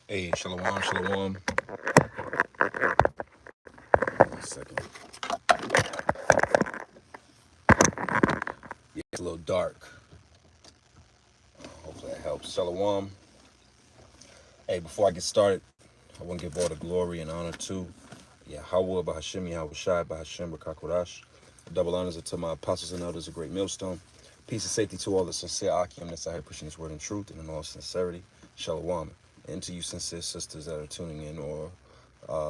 Hey, shalom, shalom. A second. Yeah, it's a little dark. Hopefully that helps. Shalom. Hey, before I get started, I want to give all the glory and honor to Yahweh, Bahashim, Yahweh Shai, Bahashim, Bakakodash. Double honors are to my apostles and elders, a great millstone. Peace and safety to all the sincere Akim that's out here pushing this word in truth and in all sincerity. Shalom. And to you sincere sisters that are tuning in or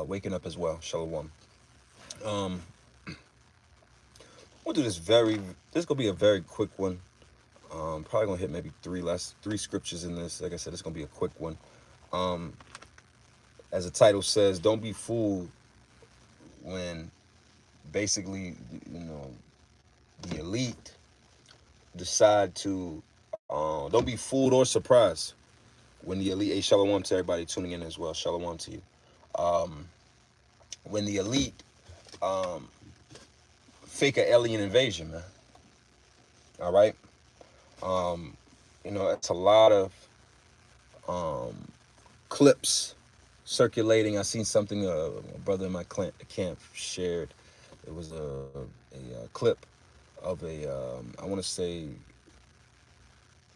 waking up as well. Shalom. Um, we'll do this gonna be a very quick one. Probably gonna hit maybe three scriptures in this. Like I said, it's gonna be a quick one. Um, as the title says, don't be fooled when basically, you know, the elite decide to, don't be fooled or surprised when the elite, hey, shalom to everybody tuning in as well, shalom to you. Um, when the elite um, fake an alien invasion, man. All right. It's a lot of clips circulating. I seen something a brother in my camp shared. It was a clip of I want to say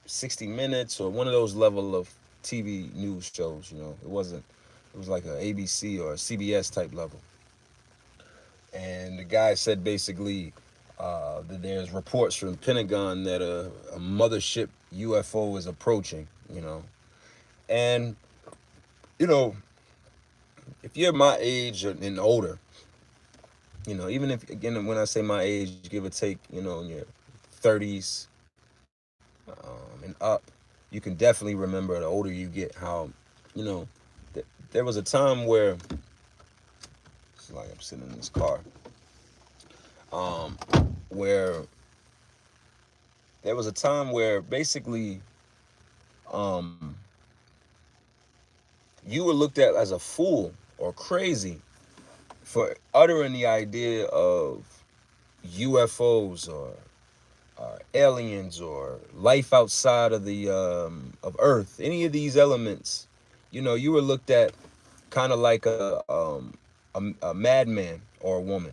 60 Minutes or one of those level of TV news shows. It was like a ABC or a CBS type level. And the guy said basically that there's reports from the Pentagon that a mothership UFO is approaching. And you know, if you're my age and older, even if, again, when I say my age, give or take, in your 30s and up, you can definitely remember the older you get how, you know, there was a time where, it's like I'm sitting in this car, um, where there was a time where basically um, you were looked at as a fool or crazy for uttering the idea of UFOs or aliens or life outside of the of Earth, any of these elements, you were looked at kind of like a madman or a woman,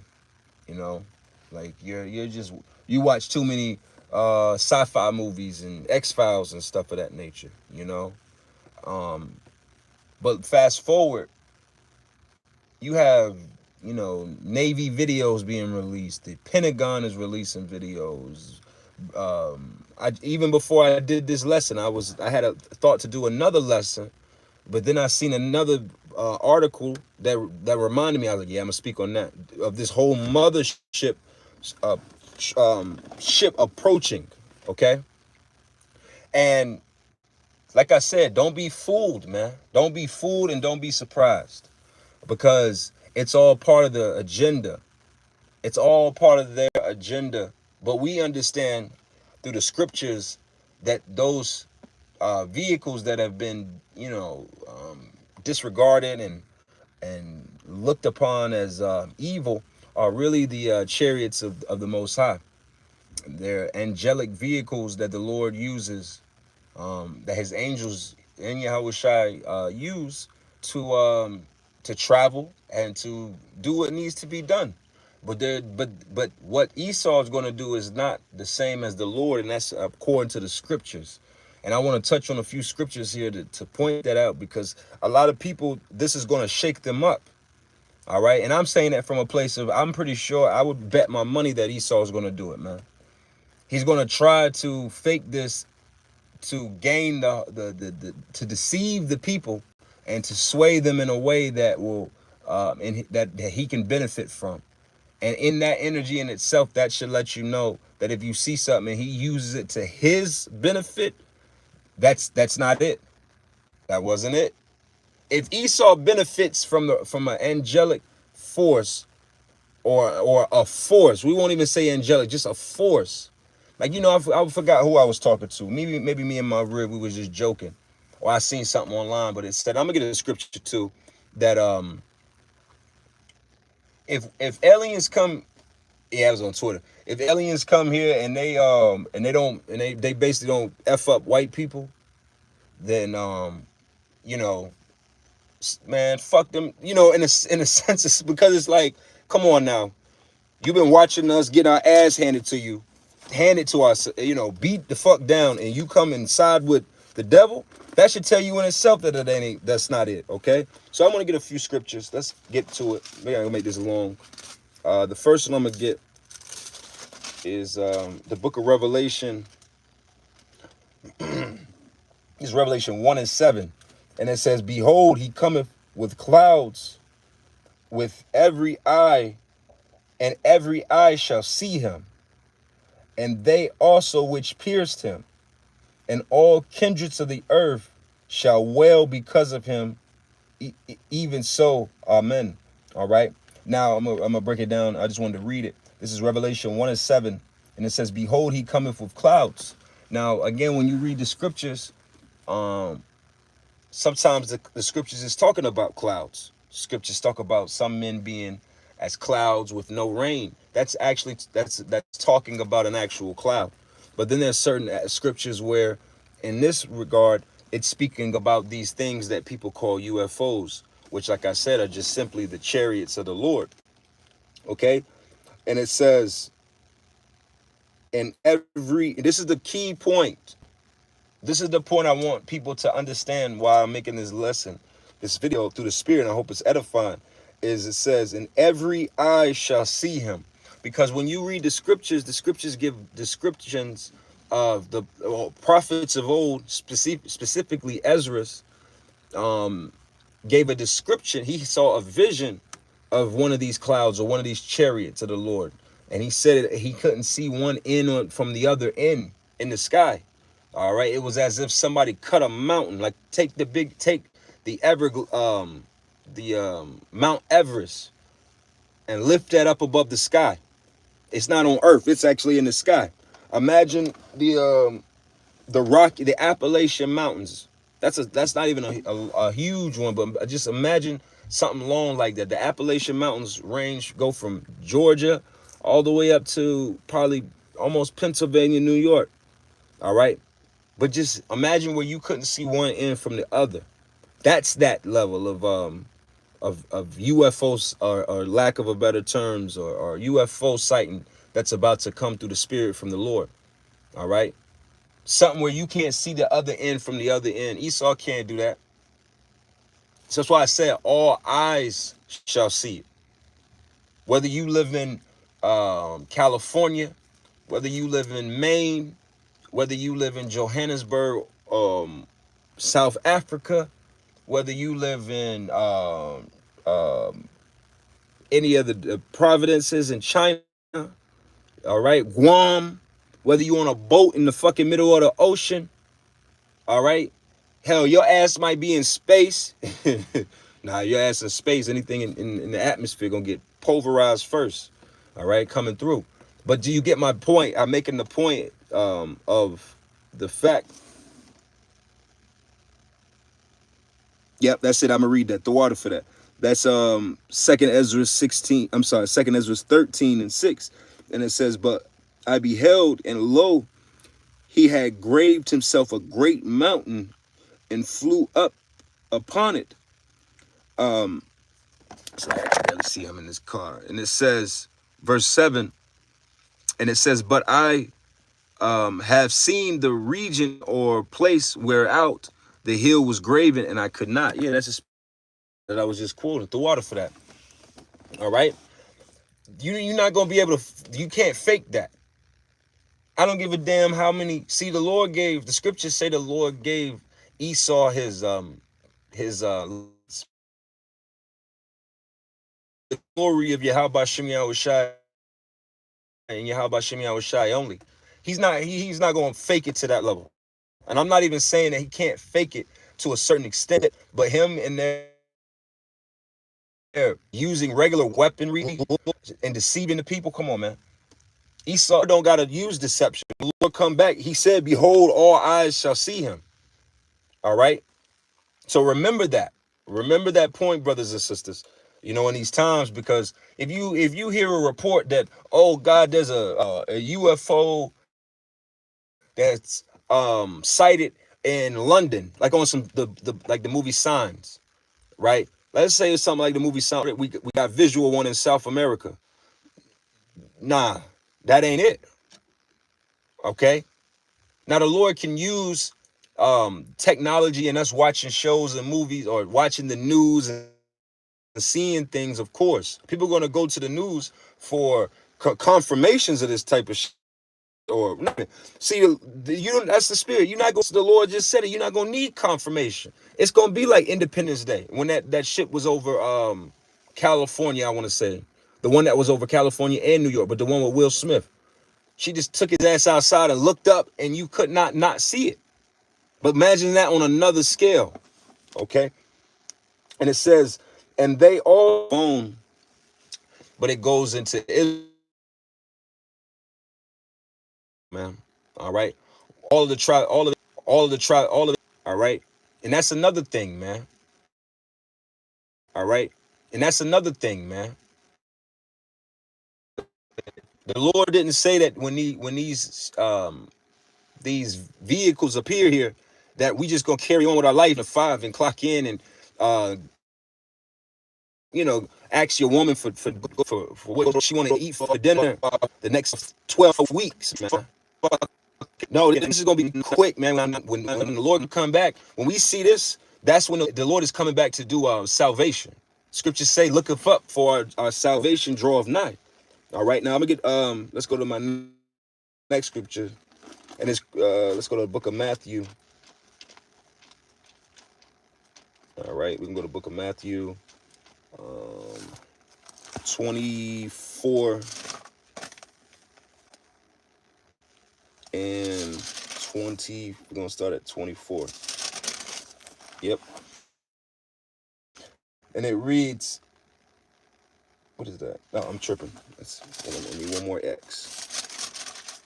you know, like you watch too many sci-fi movies and X-Files and stuff of that nature. Um, but fast forward, you have Navy videos being released. The Pentagon is releasing videos. Even before I did this lesson, I had a thought to do another lesson, but then I seen another article that reminded me. I was like, yeah, I'm gonna speak on that, of this whole mothership uh, ship approaching. Okay, and like I said, don't be fooled, man. Don't be fooled and don't be surprised, because it's all part of the agenda. It's all part of their agenda. But we understand through the scriptures that those vehicles that have been, disregarded and looked upon as evil are really the chariots of the Most High. They're angelic vehicles that the Lord uses, that His angels and Yahweh Shai use to travel and to do what needs to be done. But what Esau is going to do is not the same as the Lord, and that's according to the scriptures. And I want to touch on a few scriptures here to point that out, because a lot of people, this is going to shake them up. All right. And I'm saying that from a place of, I'm pretty sure, I would bet my money that Esau is going to do it, man. He's going to try to fake this to gain to deceive the people and to sway them in a way that will that he can benefit from. And in that energy in itself, that should let you know that if you see something and he uses it to his benefit, that's not it. That wasn't it. If Esau benefits from an angelic force, or a force, we won't even say angelic, just a force. Like, I forgot who I was talking to. Maybe me and my rib, we was just joking, or I seen something online, but it said, I'm gonna get a scripture too, that if aliens come, yeah, I was on Twitter. If aliens come here and they basically don't f up white people, then you know Man, fuck them. You know, in a sense, it's because it's like, come on now, you've been watching us get our ass handed to us, you know, beat the fuck down, and you come inside with the devil. That should tell you in itself that it ain't. That's not it. Okay. So I'm gonna get a few scriptures. Let's get to it. Maybe I'm gonna make this long. The first one I'm gonna get is the book of Revelation. Is Revelation 1:7, and it says, "Behold, he cometh with clouds, with every eye, and every eye shall see him, and they also which pierced him, and all kindreds of the earth shall wail because of him. Even so, amen." All right. Now I'm gonna break it down. I just wanted to read it. This is Revelation 1:7, and it says, "Behold, he cometh with clouds." Now, again, when you read the scriptures, sometimes the scriptures is talking about clouds. Scriptures talk about some men being as clouds with no rain. That's talking about an actual cloud. But then there's certain scriptures where, in this regard, it's speaking about these things that people call UFOs, which, like I said, are just simply the chariots of the Lord. Okay, and it says, this is the key point. This is the point I want people to understand why I'm making this lesson, this video through the Spirit, and I hope it's edifying, is it says, "And every eye shall see him." Because when you read the scriptures give descriptions of the prophets of old, specifically Ezra's, gave a description. He saw a vision of one of these clouds or one of these chariots of the Lord. And he said he couldn't see one end from the other end in the sky. All right. It was as if somebody cut a mountain, like take the Mount Everest and lift that up above the sky. It's not on earth. It's actually in the sky. Imagine the Appalachian Mountains. That's not even a huge one, but just imagine something long like that. The Appalachian Mountains go from Georgia all the way up to probably almost Pennsylvania, New York. All right. But just imagine where you couldn't see one end from the other. That's that level of UFOs, or lack of a better terms, or UFO sighting that's about to come through the Spirit from the Lord. All right. Something where you can't see the other end from the other end. Esau can't do that. So that's why I said all eyes shall see it. Whether you live in California, whether you live in Maine, whether you live in Johannesburg, South Africa, whether you live in any of the provinces in China, all right, Guam, whether you on a boat in the fucking middle of the ocean, all right, hell, your ass might be in space. Nah, your ass in space, anything in the atmosphere gonna get pulverized first, all right, coming through. But do you get my point? I'm making the point of the fact. Yep, that's it. I'm gonna read that. The water for that. That's Second Ezra 16. I'm sorry, Second Ezra 13:6, and it says, "But I beheld, and lo, he had graved himself a great mountain, and flew up upon it." So let's see. I'm in this car, and it says, verse 7, and it says, "But I have seen the region or place whereout the hill was graven, and I could not." Yeah, that's just that I was just quoting. The water for that. All right. You're not gonna be able to. You can't fake that. I don't give a damn how many. See, the Lord gave. The scriptures say the Lord gave Esau his the glory of Yahweh Shem Yahushai and Yahweh Shem Yahushai only. He's not gonna fake it to that level. And I'm not even saying that he can't fake it to a certain extent, but him and their using regular weaponry and deceiving the people. Come on, man. Esau don't gotta use deception. The Lord come back. He said, "Behold, all eyes shall see him." All right. So remember that. Remember that point, brothers and sisters. You know, in these times, because if you hear a report that, oh God, there's a UFO that's sighted in London, like on some the like the movie Signs. right? Let's say it's something like the movie Sound. We got visual one in South America. Nah, that ain't it. Okay. Now the Lord can use technology and us watching shows and movies or watching the news and seeing things. Of course, people are going to go to the news for confirmations of this type of or see you don't, that's the spirit. You're not going to, the Lord just said it, you're not going to need confirmation. It's going to be like Independence Day when that ship was over California. I want to say the one that was over California and New York, but the one with Will Smith. She just took his ass outside and looked up, and you could not see it. But imagine that on another scale, okay? And it says, and they all own, but it goes into Israel, man. All right, all of the tribe, all of the tribe, all of it. All right, and that's another thing, man. All right, and that's another thing, man. The Lord didn't say that when these vehicles appear here, that we just gonna carry on with our life at 5 and clock in and uh ask your woman for what she want to eat for dinner the next 12 weeks, man. No, this is gonna be quick, man. When the Lord come back, when we see this, that's when the Lord is coming back to do salvation. Scriptures say, "Look up for our salvation draweth nigh." All right, now I'm gonna get let's go to my next scripture, and it's let's go to the book of Matthew. All right, we can go to the book of Matthew, 24 and 20. We're gonna start at 24. Yep, and it reads, what is that? No, I'm tripping. I need one more X.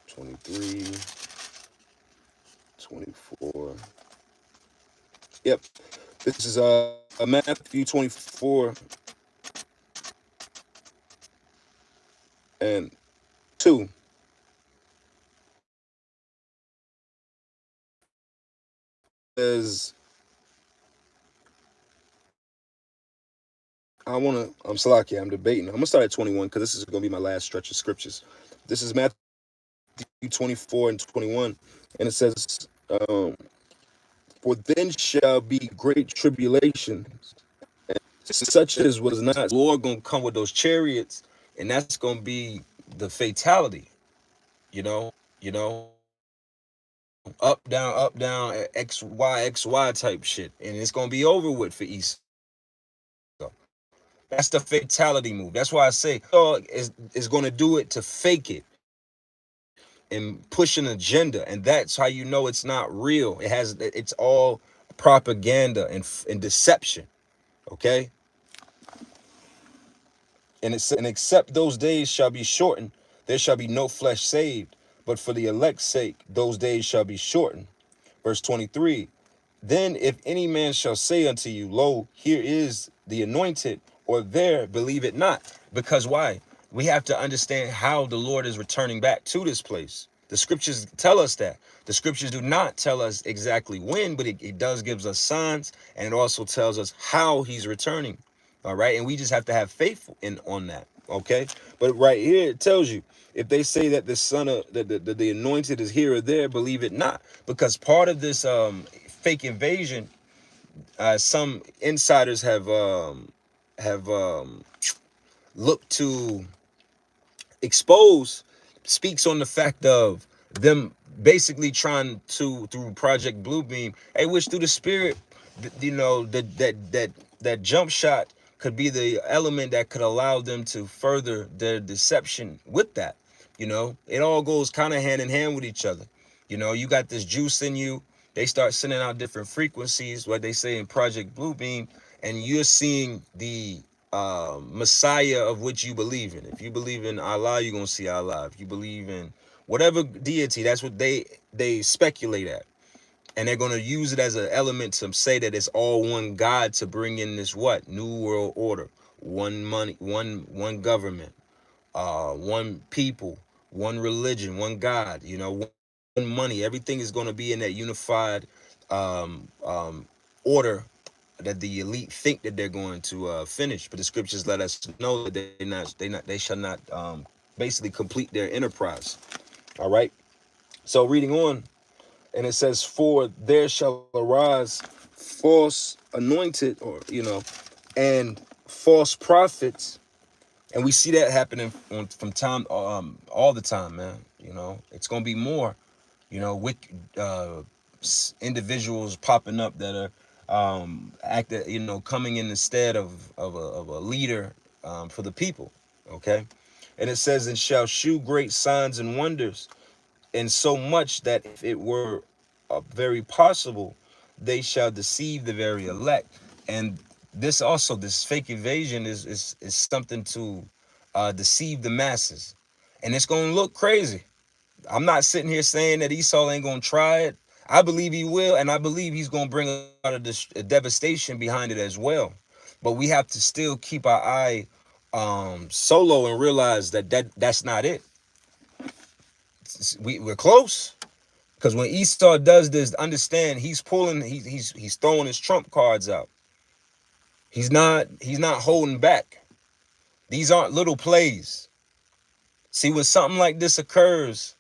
23, 24. Yep. This is Matthew 24 and 2. Says, I'm Salakia, I'm debating. I'm gonna start at 21 because this is gonna be my last stretch of scriptures. This is Matthew 24 and 21, and it says, for then shall be great tribulations, such as was not. The Lord gonna come with those chariots, and that's gonna be the fatality. You know, up down, X Y type shit, and it's gonna be over with for Esau. That's the fatality move. That's why I say is gonna do it to fake it and push an agenda, and that's how you know it's not real. It's all propaganda and deception. Okay. And except those days shall be shortened, there shall be no flesh saved. But for the elect's sake, those days shall be shortened. Verse 23. Then if any man shall say unto you, lo, here is the anointed, or there, believe it not. Because why? We have to understand how the Lord is returning back to this place. The scriptures tell us that. The scriptures do not tell us exactly when, but it does gives us signs, and it also tells us how he's returning. All right, and we just have to have faith in on that. Okay, but right here it tells you, if they say that the son of the anointed is here or there, believe it not, because part of this fake invasion, some insiders have looked to expose, speaks on the fact of them basically trying to, through Project Bluebeam, hey, which through the spirit, that jump shot could be the element that could allow them to further their deception with that. It all goes kind of hand in hand with each other. You got this juice in you. They start sending out different frequencies, what they say in Project Bluebeam, and you're seeing the Messiah of which you believe in. If you believe in Allah, you're gonna see Allah. If you believe in whatever deity, that's what they speculate at, and they're gonna use it as an element to say that it's all one God to bring in this what new world order, one money, one government, one people, one religion, one God. One money. Everything is gonna be in that unified um, um, order that the elite think that they're going to finish. But the scriptures let us know that they shall not basically complete their enterprise. All right. So reading on, and it says, "For there shall arise false anointed, or and false prophets." And we see that happening from time all the time, man. It's gonna be more. With individuals popping up that are acting, coming in instead of a leader for the people. Okay, and it says, "And shall shew great signs and wonders, and so much that if it were very possible, they shall deceive the very elect." And this fake evasion is something to deceive the masses, and it's gonna look crazy. I'm not sitting here saying that Esau ain't gonna try it. I believe he will, and I believe he's gonna bring a lot of devastation behind it as well. But we have to still keep our eye solo and realize that's not it. We're close. Because when Esau does this, understand he's throwing his trump cards out. He's not holding back. These aren't little plays. See, when something like this occurs,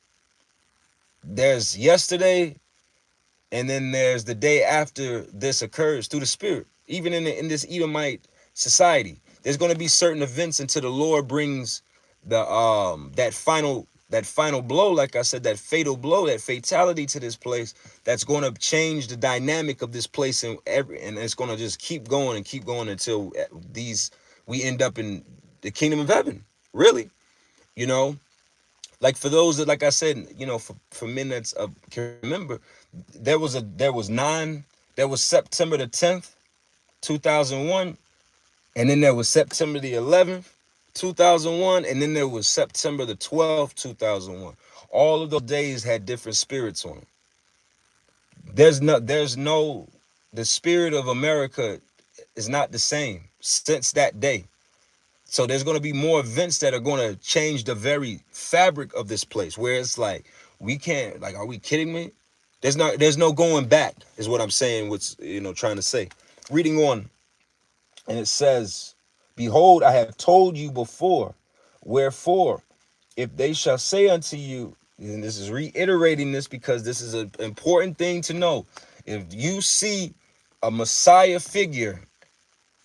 there's yesterday, and then there's the day after this occurs through the spirit. Even in this Edomite society, there's going to be certain events until the Lord brings the that final blow, like I said, that fatal blow, that fatality to this place, that's going to change the dynamic of this place, and it's going to just keep going until we end up in the kingdom of heaven. Really, like for those that, like I said, for men that can remember, there was September the 10th, 2001, and then there was September the 11th, 2001, and then there was September the 12th, 2001. All of those days had different spirits on them. The spirit of America is not the same since that day. So there's going to be more events that are going to change the very fabric of this place, where it's like, we can't, like, are we kidding me? There's no going back, is what I'm saying, trying to say. Reading on, and it says, "Behold, I have told you before. Wherefore, if they shall say unto you," and this is reiterating this because this is an important thing to know. If you see a Messiah figure,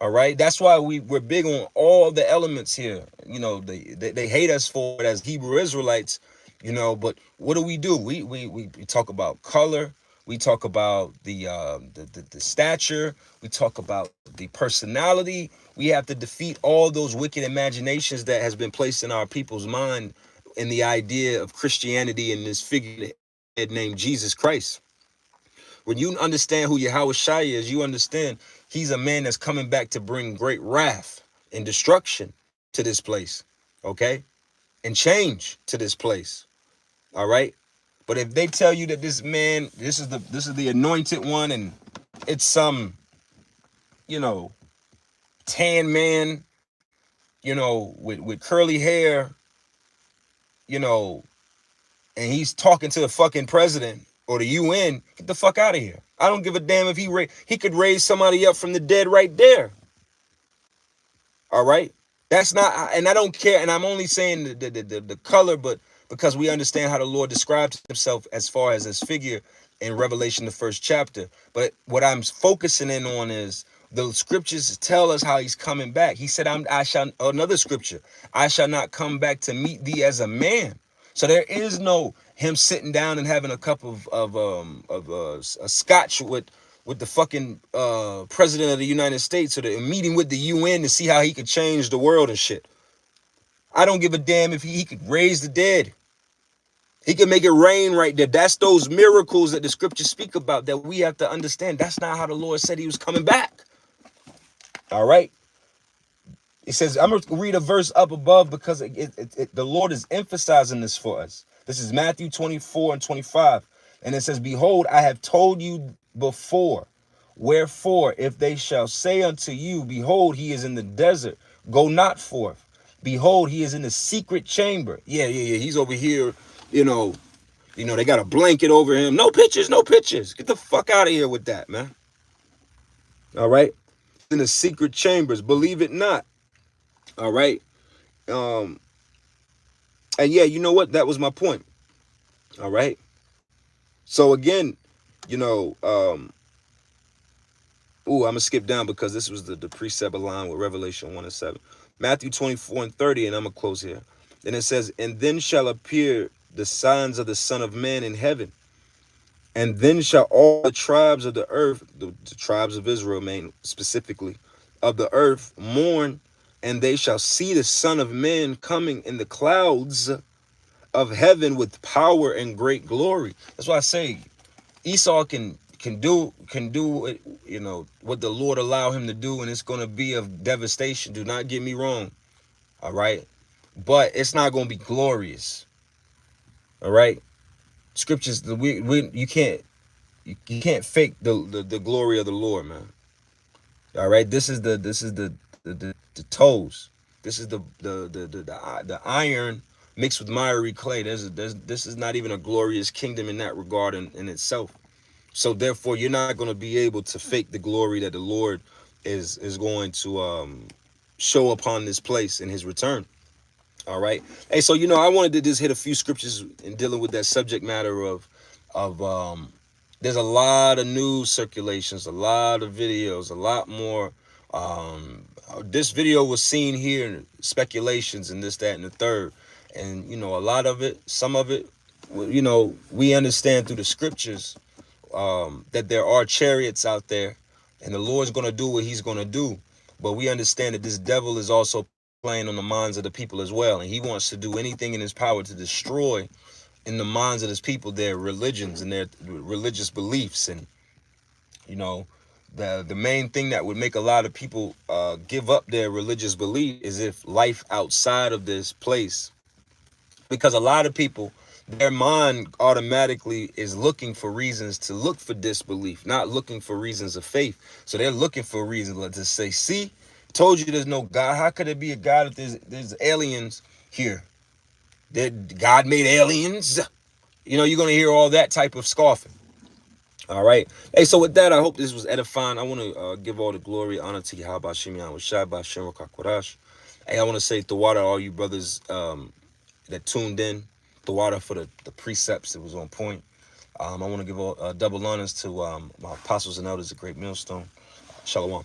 all right, that's why we're big on all the elements here. They hate us for it as Hebrew Israelites, but what do? We talk about color. We talk about the stature. We talk about the personality. We have to defeat all those wicked imaginations that has been placed in our people's mind in the idea of Christianity and this figure named Jesus Christ. When you understand who Yahweh Shai is, you understand he's a man that's coming back to bring great wrath and destruction to this place, okay? And change to this place, all right? But if they tell you that this man, this is the anointed one, and it's some, tan man, with curly hair, and he's talking to the fucking president or the UN, get the fuck out of here. I don't give a damn if he could raise somebody up from the dead right there. All right? That's not, and I don't care, and I'm only saying the color, but because we understand how the Lord describes himself as far as his figure in Revelation, the 1st chapter. But what I'm focusing in on is the scriptures tell us how he's coming back. He said, another scripture, "I shall not come back to meet thee as a man." So there is no him sitting down and having a cup of a scotch with the fucking president of the United States, or the meeting with the UN to see how he could change the world and shit. I don't give a damn if he could raise the dead. He can make it rain right there. That's those miracles that the scriptures speak about that we have to understand. That's not how the Lord said he was coming back. All right. He says, I'm going to read a verse up above because the Lord is emphasizing this for us. This is Matthew 24 and 25. And it says, "Behold, I have told you before. Wherefore, if they shall say unto you, Behold, he is in the desert, go not forth. Behold, he is in the secret chamber." Yeah. He's over here, they got a blanket over him. No pictures. Get the fuck out of here with that, man. All right. In the secret chambers, believe it not. All right. Um, and yeah, you know what? That was my point. All right. So again, you know, I'm gonna skip down because this was the precept aligned with Revelation 1 and 7. Matthew 24 and 30, and I'm gonna close here. And it says, and then shall appear the signs of the Son of Man in heaven, and then shall all the tribes of the earth, the tribes of Israel, main specifically, of the earth, mourn, and they shall see the Son of Man coming in the clouds of heaven with power and great glory. That's why I say Esau can do it, you know, what the Lord allow him to do, and it's going to be of devastation. Do not get me wrong. All right. But it's not going to be glorious. All right. Scriptures, you can't fake the glory of the Lord, man. All right. This is the toes. This is the iron mixed with miry clay. This is not even a glorious kingdom in that regard in itself. So therefore, you're not going to be able to fake the glory that the Lord is going to show upon this place in His return. All right. Hey, so I wanted to just hit a few scriptures in dealing with that subject matter of there's a lot of news circulations, a lot of videos, a lot more. This video was seen here, speculations and this, that, and the third, and a lot of it, some of it, we understand through the scriptures that there are chariots out there, and the Lord's going to do what He's going to do. But we understand that this devil is also playing on the minds of the people as well, and he wants to do anything in his power to destroy in the minds of his people their religions and their religious beliefs. And the main thing that would make a lot of people give up their religious belief is if life outside of this place, because a lot of people, their mind automatically is looking for reasons to look for disbelief, not looking for reasons of faith. So they're looking for reasons to say, see, told you there's no God. How could it be a God if there's aliens here? That God made aliens? You're going to hear all that type of scoffing. All right. Hey, so with that, I hope this was edifying. I want to give all the glory, honor to Yahweh Shemian Washai Bashem Rakakwarash. Hey, I want to say the water, all you brothers that tuned in, the water for the precepts. It was on point. I want to give double honors to my apostles and elders at Great Millstone. Shalom.